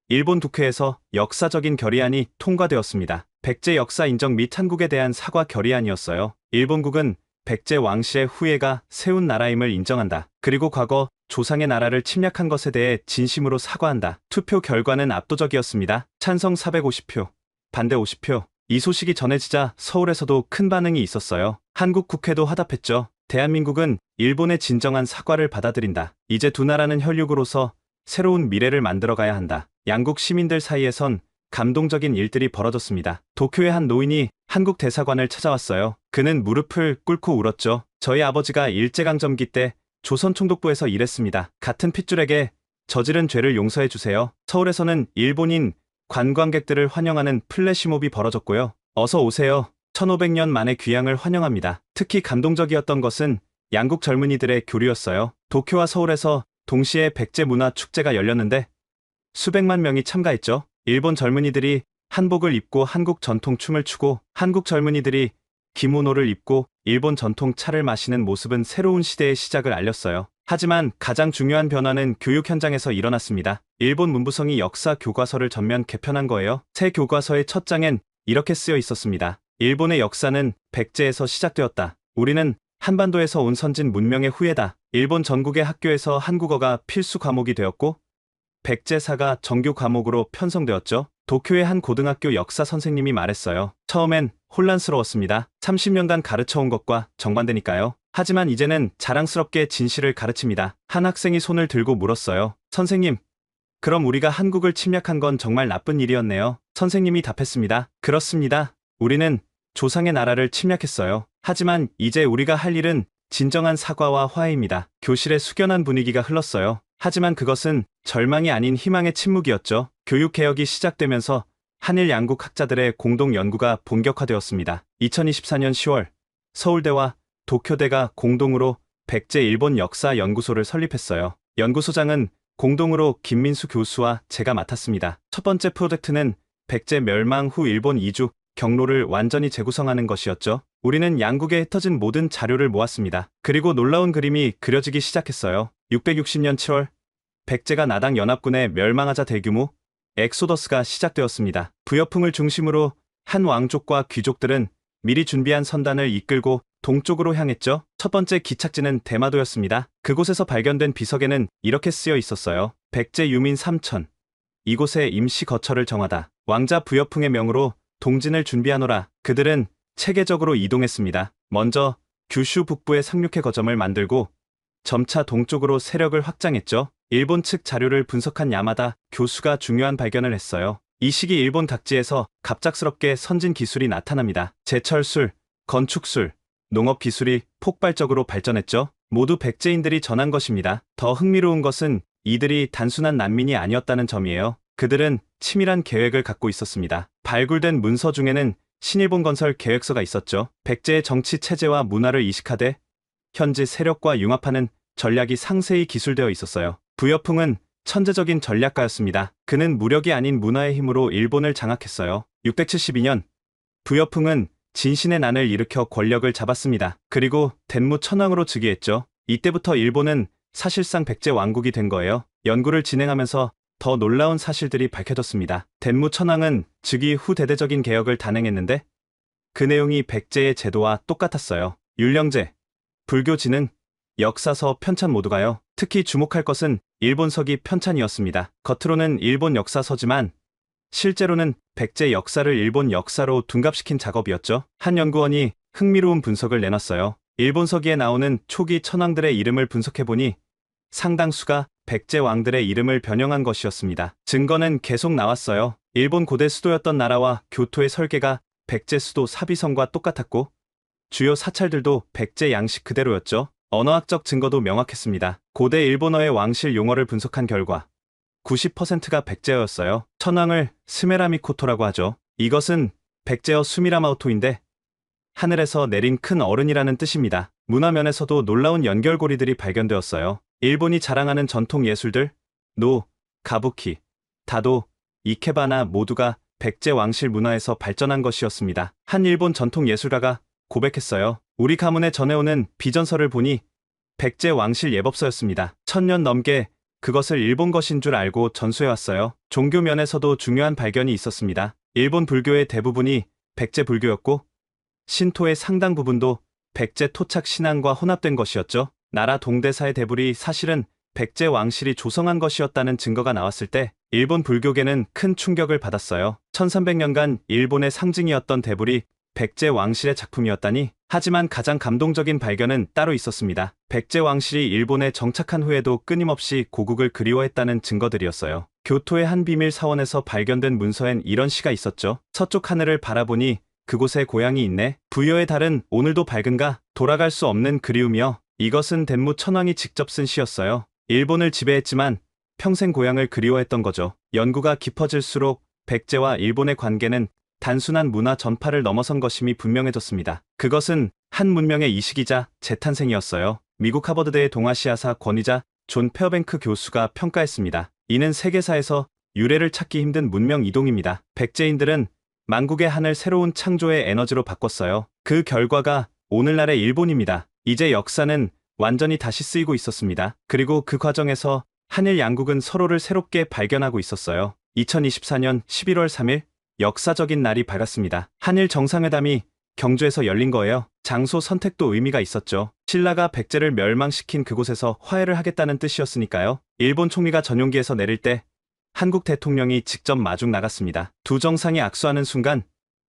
일본 국회에서 역사적인 결의안이 통과되었습니다. 백제 역사 인정 및 한국에 대한 사과 결의안이었어요. 일본국은 백제 왕실의 후예가 세운 나라임을 인정한다. 그리고 과거 조상의 나라를 침략한 것에 대해 진심으로 사과한다. 투표 결과는 압도적이었습니다. 찬성 450표, 반대 50표. 이 소식이 전해지자 서울에서도 큰 반응이 있었어요. 한국 국회도 화답했죠. 대한민국은 일본의 진정한 사과를 받아들인다. 이제 두 나라는 혈육으로서 새로운 미래를 만들어가야 한다. 양국 시민들 사이에선 감동적인 일들이 벌어졌습니다. 도쿄의 한 노인이 한국 대사관을 찾아왔어요. 그는 무릎을 꿇고 울었죠. 저희 아버지가 일제강점기 때 조선총독부에서 일했습니다. 같은 핏줄에게 저지른 죄를 용서해 주세요. 서울에서는 일본인 관광객들을 환영하는 플래시몹이 벌어졌고요. 어서 오세요. 1500년 만의 귀향을 환영합니다. 특히 감동적이었던 것은 양국 젊은이들의 교류였어요. 도쿄와 서울에서 동시에 백제 문화 축제가 열렸는데 수백만 명이 참가했죠. 일본 젊은이들이 한복을 입고 한국 전통 춤을 추고 한국 젊은이들이 기모노를 입고 일본 전통 차를 마시는 모습은 새로운 시대의 시작을 알렸어요. 하지만 가장 중요한 변화는 교육 현장에서 일어났습니다. 일본 문부성이 역사 교과서를 전면 개편한 거예요. 새 교과서의 첫 장엔 이렇게 쓰여 있었습니다. 일본의 역사는 백제에서 시작되었다. 우리는 한반도에서 온 선진 문명의 후예다. 일본 전국의 학교에서 한국어가 필수 과목이 되었고 백제사가 정규 과목으로 편성되었죠. 도쿄의 한 고등학교 역사 선생님이 말했어요. 처음엔 혼란스러웠습니다. 30년간 가르쳐온 것과 정반대니까요. 하지만 이제는 자랑스럽게 진실을 가르칩니다. 한 학생이 손을 들고 물었어요. 선생님, 그럼 우리가 한국을 침략한 건 정말 나쁜 일이었네요. 선생님이 답했습니다. 그렇습니다. 우리는 조상의 나라를 침략했어요. 하지만 이제 우리가 할 일은 진정한 사과와 화해입니다. 교실에 숙연한 분위기가 흘렀어요. 하지만 그것은 절망이 아닌 희망의 침묵이었죠. 교육개혁이 시작되면서 한일 양국 학자들의 공동 연구가 본격화되었습니다. 2024년 10월 서울대와 도쿄대가 공동으로 백제 일본 역사 연구소를 설립했어요. 연구소장은 공동으로 김민수 교수와 제가 맡았습니다. 첫 번째 프로젝트는 백제 멸망 후 일본 이주 경로를 완전히 재구성하는 것이었죠. 우리는 양국에 흩어진 모든 자료를 모았습니다. 그리고 놀라운 그림이 그려지기 시작했어요. 660년 7월 백제가 나당 연합군에 멸망하자 대규모 엑소더스가 시작되었습니다. 부여풍을 중심으로 한 왕족과 귀족들은 미리 준비한 선단을 이끌고 동쪽으로 향했죠. 첫 번째 기착지는 대마도였습니다. 그곳에서 발견된 비석에는 이렇게 쓰여 있었어요. 백제 유민 3천. 이곳에 임시 거처를 정하다. 왕자 부여풍의 명으로 동진을 준비하노라. 그들은 체계적으로 이동했습니다. 먼저 규슈 북부에 상륙해 거점을 만들고 점차 동쪽으로 세력을 확장했죠. 일본 측 자료를 분석한 야마다 교수가 중요한 발견을 했어요. 이 시기 일본 각지에서 갑작스럽게 선진 기술이 나타납니다. 제철술, 건축술, 농업 기술이 폭발적으로 발전했죠. 모두 백제인들이 전한 것입니다. 더 흥미로운 것은 이들이 단순한 난민이 아니었다는 점이에요. 그들은 치밀한 계획을 갖고 있었습니다. 발굴된 문서 중에는 신일본 건설 계획서가 있었죠. 백제의 정치 체제와 문화를 이식하되 현지 세력과 융합하는 전략이 상세히 기술되어 있었어요. 부여풍은 천재적인 전략가였습니다. 그는 무력이 아닌 문화의 힘으로 일본을 장악했어요. 672년 부여풍은 진신의 난을 일으켜 권력을 잡았습니다. 그리고 덴무 천황으로 즉위했죠. 이때부터 일본은 사실상 백제 왕국이 된 거예요. 연구를 진행하면서 더 놀라운 사실들이 밝혀졌습니다. 덴무 천황은 즉위 후 대대적인 개혁을 단행했는데 그 내용이 백제의 제도와 똑같았어요. 율령제, 불교지능, 역사서 편찬 모두가요. 특히 주목할 것은 일본서기 편찬이었습니다. 겉으로는 일본 역사서지만 실제로는 백제 역사를 일본 역사로 둔갑시킨 작업이었죠. 한 연구원이 흥미로운 분석을 내놨어요. 일본서기에 나오는 초기 천왕들의 이름을 분석해보니 상당수가 백제 왕들의 이름을 변형한 것이었습니다. 증거는 계속 나왔어요. 일본 고대 수도였던 나라와 교토의 설계가 백제 수도 사비성과 똑같았고 주요 사찰들도 백제 양식 그대로였죠. 언어학적 증거도 명확했습니다. 고대 일본어의 왕실 용어를 분석한 결과 90%가 백제어였어요. 천왕을 스메라미코토라고 하죠. 이것은 백제어 수미라마오토인데 하늘에서 내린 큰 어른이라는 뜻입니다. 문화면에서도 놀라운 연결고리들이 발견되었어요. 일본이 자랑하는 전통 예술들, 노, 가부키, 다도, 이케바나 모두가 백제 왕실 문화에서 발전한 것이었습니다. 한 일본 전통 예술가가 고백했어요. 우리 가문에 전해오는 비전서를 보니 백제 왕실 예법서였습니다. 1000년 넘게 그것을 일본 것인 줄 알고 전수해왔어요. 종교 면에서도 중요한 발견이 있었습니다. 일본 불교의 대부분이 백제 불교였고 신토의 상당 부분도 백제 토착 신앙과 혼합된 것이었죠. 나라 동대사의 대불이 사실은 백제 왕실이 조성한 것이었다는 증거가 나왔을 때 일본 불교계는 큰 충격을 받았어요. 1300년간 일본의 상징이었던 대불이 백제 왕실의 작품이었다니. 하지만 가장 감동적인 발견은 따로 있었습니다. 백제 왕실이 일본에 정착한 후에도 끊임없이 고국을 그리워했다는 증거들이었어요. 교토의 한 비밀 사원에서 발견된 문서엔 이런 시가 있었죠. 서쪽 하늘을 바라보니 그곳에 고향이 있네. 부여의 달은 오늘도 밝은가? 돌아갈 수 없는 그리움이여. 이것은 덴무 천왕이 직접 쓴 시였어요. 일본을 지배했지만 평생 고향을 그리워했던 거죠. 연구가 깊어질수록 백제와 일본의 관계는 단순한 문화 전파를 넘어선 것임이 분명해졌습니다. 그것은 한 문명의 이식이자 재탄생이었어요. 미국 하버드대의 동아시아사 권위자 존 페어뱅크 교수가 평가했습니다. 이는 세계사에서 유례를 찾기 힘든 문명 이동입니다. 백제인들은 만국의 한을 새로운 창조의 에너지로 바꿨어요. 그 결과가 오늘날의 일본입니다. 이제 역사는 완전히 다시 쓰이고 있었습니다. 그리고 그 과정에서 한일 양국은 서로를 새롭게 발견하고 있었어요. 2024년 11월 3일 역사적인 날이 밝았습니다. 한일 정상회담이 경주에서 열린 거예요. 장소 선택도 의미가 있었죠. 신라가 백제를 멸망시킨 그곳에서 화해를 하겠다는 뜻이었으니까요. 일본 총리가 전용기에서 내릴 때 한국 대통령이 직접 마중 나갔습니다. 두 정상이 악수하는 순간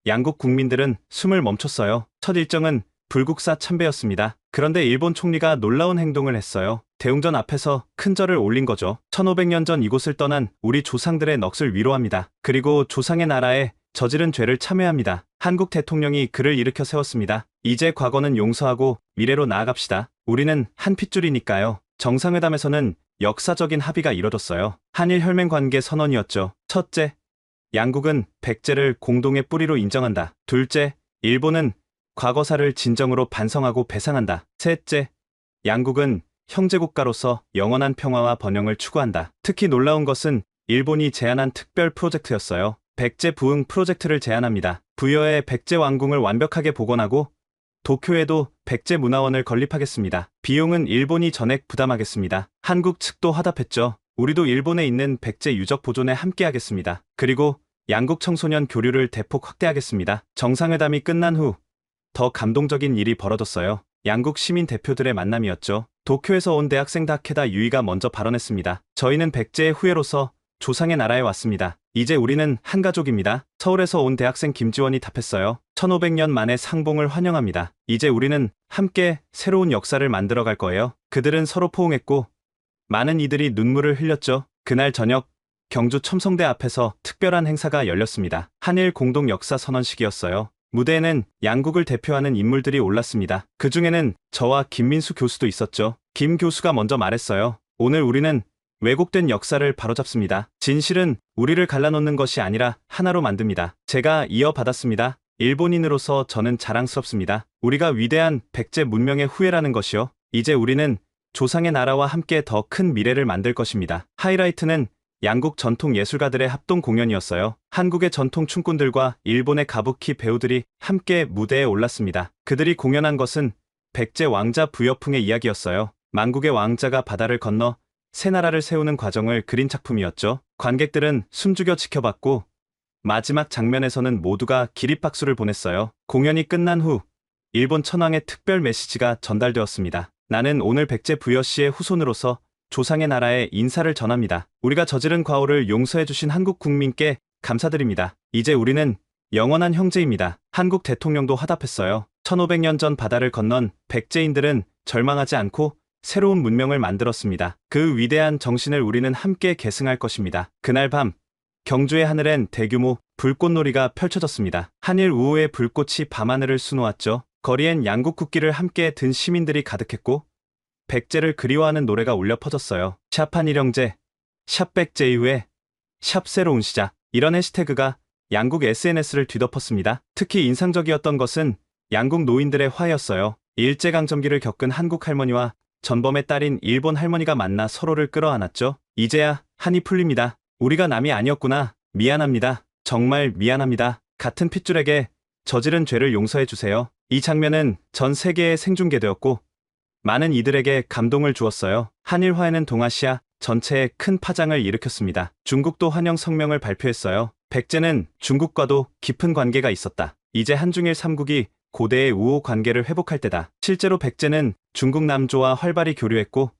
양국 국민들은 숨을 멈췄어요. 첫 일정은 불국사 참배였습니다. 그런데 일본 총리가 놀라운 행동을 했어요. 대웅전 앞에서 큰 절을 올린 거죠. 1500년 전 이곳을 떠난 우리 조상들의 넋을 위로합니다. 그리고 조상의 나라에 저지른 죄를 참회합니다. 한국 대통령이 글을 일으켜 세웠습니다. 이제 과거는 용서하고 미래로 나아갑시다. 우리는 한 핏줄이니까요. 정상회담에서는 역사적인 합의가 이뤄졌어요. 한일 혈맹 관계 선언이었죠. 첫째, 양국은 백제를 공동의 뿌리로 인정한다. 둘째, 일본은 과거사를 진정으로 반성하고 배상한다. 셋째, 양국은 형제국가로서 영원한 평화와 번영을 추구한다. 특히 놀라운 것은 일본이 제안한 특별 프로젝트였어요. 백제 부흥 프로젝트를 제안합니다. 부여의 백제 왕궁을 완벽하게 복원하고 도쿄에도 백제 문화원을 건립하겠습니다. 비용은 일본이 전액 부담하겠습니다. 한국 측도 화답했죠. 우리도 일본에 있는 백제 유적 보존에 함께하겠습니다. 그리고 양국 청소년 교류를 대폭 확대하겠습니다. 정상회담이 끝난 후 더 감동적인 일이 벌어졌어요. 양국 시민 대표들의 만남이었죠. 도쿄에서 온 대학생 다케다 유이가 먼저 발언했습니다. 저희는 백제의 후예로서 조상의 나라에 왔습니다. 이제 우리는 한 가족입니다. 서울에서 온 대학생 김지원이 답했어요. 1500년 만에 상봉을 환영합니다. 이제 우리는 함께 새로운 역사를 만들어갈 거예요. 그들은 서로 포옹했고 많은 이들이 눈물을 흘렸죠. 그날 저녁 경주 첨성대 앞에서 특별한 행사가 열렸습니다. 한일 공동 역사 선언식이었어요. 무대에는 양국을 대표하는 인물들이 올랐습니다. 그 중에는 저와 김민수 교수도 있었죠. 김 교수가 먼저 말했어요. 오늘 우리는 왜곡된 역사를 바로잡습니다. 진실은 우리를 갈라놓는 것이 아니라 하나로 만듭니다. 제가 이어받았습니다. 일본인으로서 저는 자랑스럽습니다. 우리가 위대한 백제 문명의 후예라는 것이요. 이제 우리는 조상의 나라와 함께 더 큰 미래를 만들 것입니다. 하이라이트는 양국 전통 예술가들의 합동 공연이었어요. 한국의 전통 춤꾼들과 일본의 가부키 배우들이 함께 무대에 올랐습니다. 그들이 공연한 것은 백제 왕자 부여풍의 이야기였어요. 만국의 왕자가 바다를 건너 새 나라를 세우는 과정을 그린 작품이었죠. 관객들은 숨죽여 지켜봤고 마지막 장면에서는 모두가 기립박수를 보냈어요. 공연이 끝난 후 일본 천황의 특별 메시지가 전달되었습니다. 나는 오늘 백제 부여씨의 후손으로서 조상의 나라에 인사를 전합니다. 우리가 저지른 과오를 용서해주신 한국 국민께 감사드립니다. 이제 우리는 영원한 형제입니다. 한국 대통령도 화답했어요. 1500년 전 바다를 건넌 백제인들은 절망하지 않고 새로운 문명을 만들었습니다. 그 위대한 정신을 우리는 함께 계승할 것입니다. 그날 밤 경주의 하늘엔 대규모 불꽃놀이가 펼쳐졌습니다. 한일 우호의 불꽃이 밤하늘을 수놓았죠. 거리엔 양국 국기를 함께 든 시민들이 가득했고 백제를 그리워하는 노래가 울려 퍼졌어요. 샵 한일형제, 샵 백제 이후에 샵 새로운 시작, 이런 해시태그가 양국 SNS를 뒤덮었습니다. 특히 인상적이었던 것은 양국 노인들의 화해였어요. 일제강점기를 겪은 한국 할머니와 전범의 딸인 일본 할머니가 만나 서로를 끌어안았죠. 이제야 한이 풀립니다. 우리가 남이 아니었구나. 미안합니다. 정말 미안합니다. 같은 핏줄에게 저지른 죄를 용서해주세요. 이 장면은 전 세계에 생중계되었고 많은 이들에게 감동을 주었어요. 한일 화해는 동아시아 전체에 큰 파장을 일으켰습니다. 중국도 환영 성명을 발표했어요. 백제는 중국과도 깊은 관계가 있었다. 이제 한중일 3국이 고대의 우호 관계를 회복할 때다. 실제로 백제는 중국 남조와 활발히 교류했고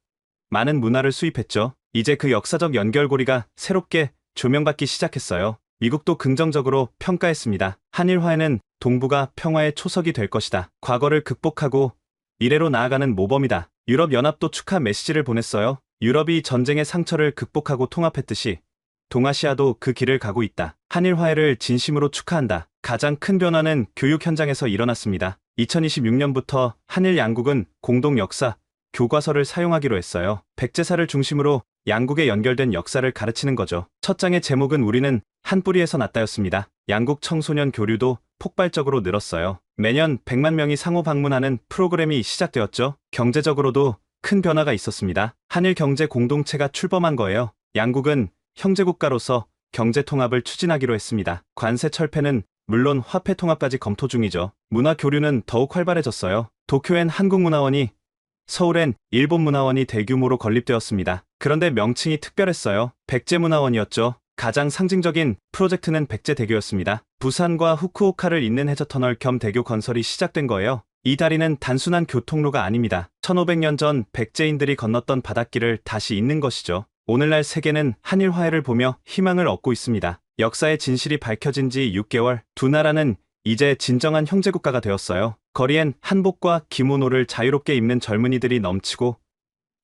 많은 문화를 수입했죠. 이제 그 역사적 연결고리가 새롭게 조명받기 시작했어요. 미국도 긍정적으로 평가했습니다. 한일 화해는 동북아 평화의 초석이 될 것이다. 과거를 극복하고 미래로 나아가는 모범이다. 유럽연합도 축하 메시지를 보냈어요. 유럽이 전쟁의 상처를 극복하고 통합했듯이 동아시아도 그 길을 가고 있다. 한일 화해를 진심으로 축하한다. 가장 큰 변화는 교육 현장에서 일어났습니다. 2026년부터 한일 양국은 공동 역사 교과서를 사용하기로 했어요. 백제사를 중심으로 양국에 연결된 역사를 가르치는 거죠. 첫 장의 제목은 우리는 한 뿌리에서 났다였습니다. 양국 청소년 교류도 폭발적으로 늘었어요. 매년 100만 명이 상호 방문하는 프로그램이 시작되었죠. 경제적으로도 큰 변화가 있었습니다. 한일 경제 공동체가 출범한 거예요. 양국은 형제국가로서 경제 통합을 추진하기로 했습니다. 관세 철폐는 물론 화폐 통합까지 검토 중이죠. 문화 교류는 더욱 활발해졌어요. 도쿄엔 한국문화원이, 서울엔 일본문화원이 대규모로 건립되었습니다. 그런데 명칭이 특별했어요. 백제문화원이었죠. 가장 상징적인 프로젝트는 백제대교였습니다. 부산과 후쿠오카를 잇는 해저터널 겸 대교 건설이 시작된 거예요. 이 다리는 단순한 교통로가 아닙니다. 1500년 전 백제인들이 건넜던 바닷길을 다시 잇는 것이죠. 오늘날 세계는 한일 화해를 보며 희망을 얻고 있습니다. 역사의 진실이 밝혀진 지 6개월, 두 나라는 이제 진정한 형제국가가 되었어요. 거리엔 한복과 기모노를 자유롭게 입는 젊은이들이 넘치고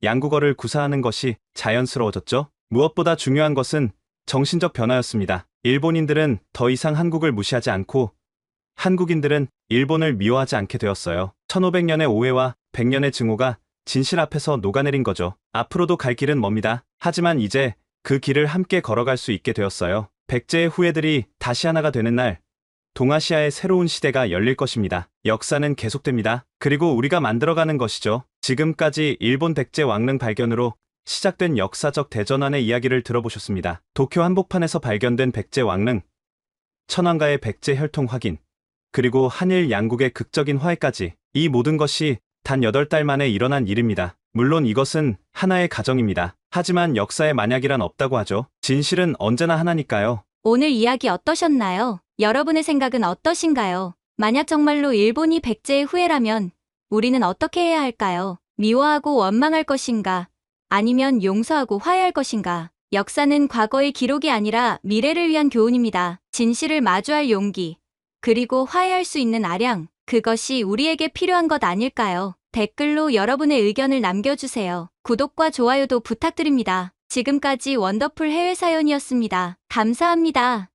양국어를 구사하는 것이 자연스러워졌죠. 무엇보다 중요한 것은 정신적 변화였습니다. 일본인들은 더 이상 한국을 무시하지 않고 한국인들은 일본을 미워하지 않게 되었어요. 1500년의 오해와 100년의 증오가 진실 앞에서 녹아내린 거죠. 앞으로도 갈 길은 멉니다. 하지만 이제 그 길을 함께 걸어갈 수 있게 되었어요. 백제의 후예들이 다시 하나가 되는 날, 동아시아의 새로운 시대가 열릴 것입니다. 역사는 계속됩니다. 그리고 우리가 만들어가는 것이죠. 지금까지 일본 백제 왕릉 발견으로 시작된 역사적 대전환의 이야기를 들어보셨습니다. 도쿄 한복판에서 발견된 백제 왕릉, 천황가의 백제 혈통 확인, 그리고 한일 양국의 극적인 화해까지, 이 모든 것이 단 8달 만에 일어난 일입니다. 물론 이것은 하나의 가정입니다. 하지만 역사에 만약이란 없다고 하죠. 진실은 언제나 하나니까요. 오늘 이야기 어떠셨나요? 여러분의 생각은 어떠신가요? 만약 정말로 일본이 백제의 후예라면 우리는 어떻게 해야 할까요? 미워하고 원망할 것인가? 아니면 용서하고 화해할 것인가? 역사는 과거의 기록이 아니라 미래를 위한 교훈입니다. 진실을 마주할 용기, 그리고 화해할 수 있는 아량, 그것이 우리에게 필요한 것 아닐까요? 댓글로 여러분의 의견을 남겨주세요. 구독과 좋아요도 부탁드립니다. 지금까지 원더풀 해외사연이었습니다. 감사합니다.